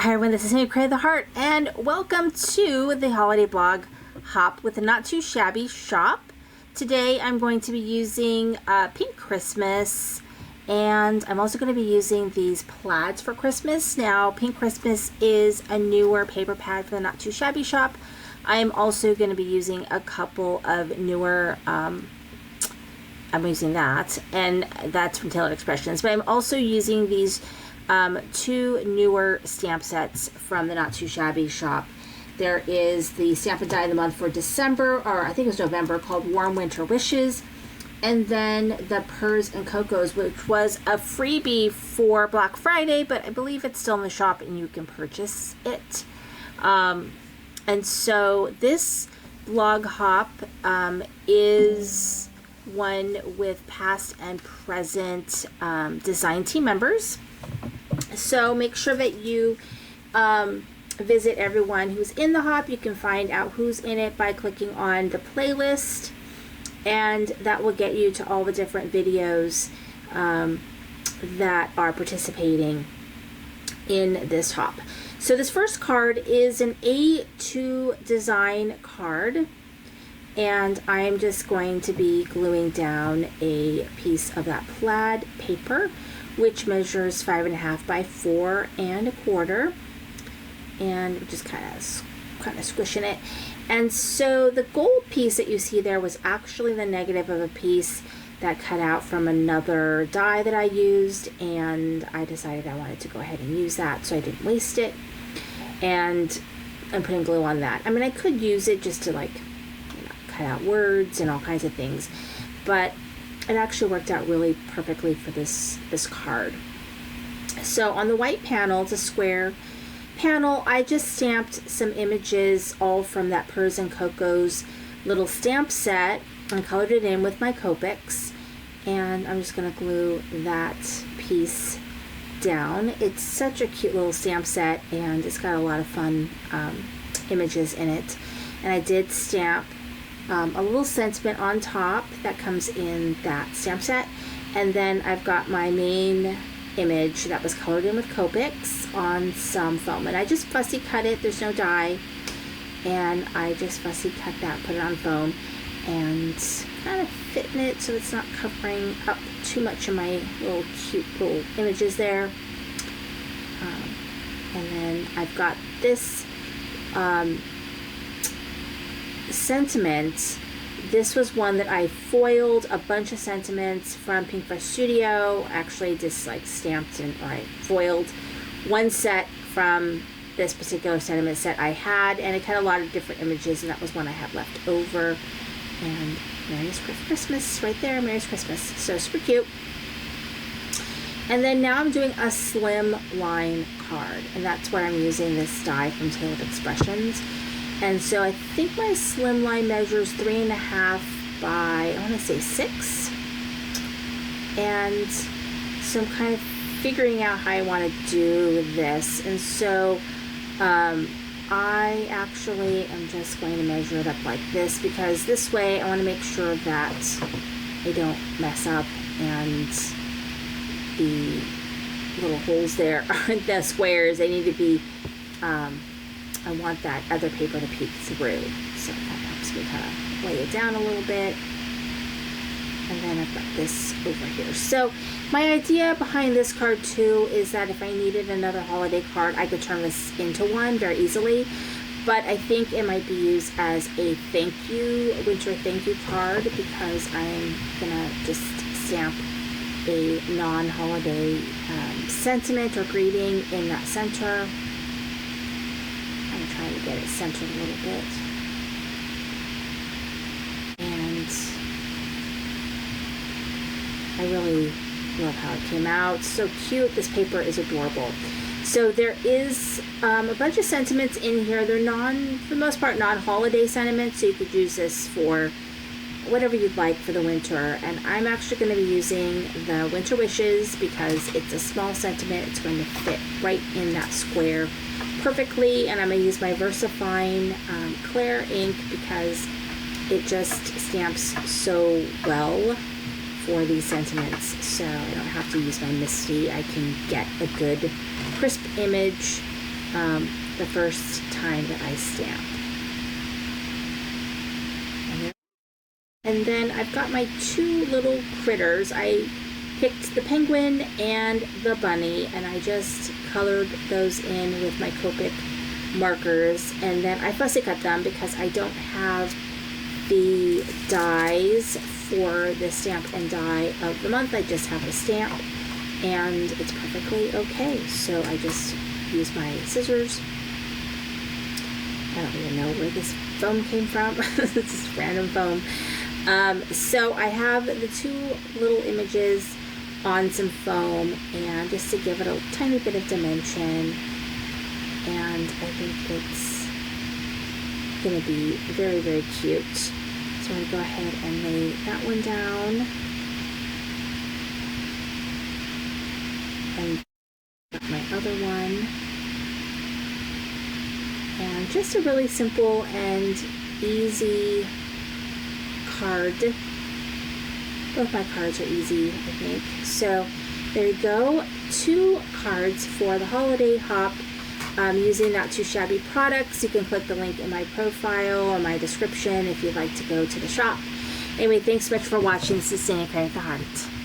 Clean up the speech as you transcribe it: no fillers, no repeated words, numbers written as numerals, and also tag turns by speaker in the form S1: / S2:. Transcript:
S1: Hi everyone, this is Amy, Creative the Heart, and welcome to the holiday blog hop with the Not Too Shabby shop. Today I'm going to be using Pink Christmas, and I'm also going to be using these plaids for Christmas. Now, Pink Christmas is a newer paper pad for the Not Too Shabby shop. I am also going to be using a couple of newer, I'm using that, and that's from Tailored Expressions, but I'm also using these two newer stamp sets from the Not Too Shabby shop. There is the Stamp and Die of the Month for December, or I think it was November, called Warm Winter Wishes, and then the Purrs and Cocos, which was a freebie for Black Friday, but I believe it's still in the shop and you can purchase it. And so this blog hop is one with past and present design team members. So make sure that you visit everyone who's in the hop. You can find out who's in it by clicking on the playlist, and that will get you to all the different videos that are participating in this hop. So this first card is an A2 design card, and I'm just going to be gluing down a piece of that plaid paper, which measures 5.5 by 4 1/4, and just kind of squishing it. And so the gold piece that you see there was actually the negative of a piece that cut out from another die that I used, and I decided I wanted to go ahead and use that so I didn't waste it. And I'm putting glue on that. I mean, I could use it just to, like, you know, cut out words and all kinds of things, but it actually worked out really perfectly for this card. So on the white panel, it's a square panel, I just stamped some images all from that Purrs and Cocos little stamp set and colored it in with my Copics, and I'm just going to glue that piece down. It's such a cute little stamp set, and it's got a lot of fun images in it. And I did stamp a little sentiment on top that comes in that stamp set, and then I've got my main image that was colored in with Copics on some foam, and I just fussy cut it. There's no die, and I just fussy cut that, put it on foam, and kind of fitting it so it's not covering up too much of my little cute little images there. And then I've got this sentiment. This was one that I foiled a bunch of sentiments from Pink Fresh Studio. Actually, just like stamped and I foiled one set from this particular sentiment set I had, and it had a lot of different images, and that was one I had left over. And Merry's Christmas right there, Merry's Christmas. So super cute. And then now I'm doing a slim line card, and that's where I'm using this die from Tailored Expressions. And so I think my slim line measures 3.5 by, I want to say 6. And so I'm kind of figuring out how I want to do this. And so I actually am just going to measure it up like this, because this way I want to make sure that I don't mess up and the little holes there aren't the squares. They need to be, I want that other paper to peek through. So that helps me kind of lay it down a little bit. And then I've got this over here. So my idea behind this card too is that if I needed another holiday card, I could turn this into one very easily. But I think it might be used as a thank you, winter thank you card, because I'm gonna just stamp a non-holiday sentiment or greeting in that center. I'm trying to get it centered a little bit. And I really love how it came out. So cute. This paper is adorable. So there is a bunch of sentiments in here. They're for the most part, non-holiday sentiments, so you could use this for whatever you'd like for the winter. And I'm actually going to be using the Winter Wishes because it's a small sentiment. It's going to fit right in that square perfectly. And I'm going to use my VersaFine clear ink because it just stamps so well for these sentiments. So I don't have to use my Misty. I can get a good crisp image the first time that I stamp. And then I've got my two little critters. I picked the penguin and the bunny, and I just colored those in with my Copic markers, and then I fussy cut them because I don't have the dies for the stamp and die of the month. I just have a stamp, and it's perfectly okay. So I just use my scissors. I don't even know where this foam came from. It's just random foam. So I have the two little images on some foam, and just to give it a tiny bit of dimension, and I think it's gonna be very, very cute. So I'm gonna go ahead and lay that one down, and got my other one, and just a really simple and easy card. Both my cards are easy, I think. So there you go, 2 cards for the holiday hop using Not Too Shabby products. You can click the link in my profile or my description if you'd like to go to the shop. Anyway, thanks so much for watching. This is Sandy Credit the Heart.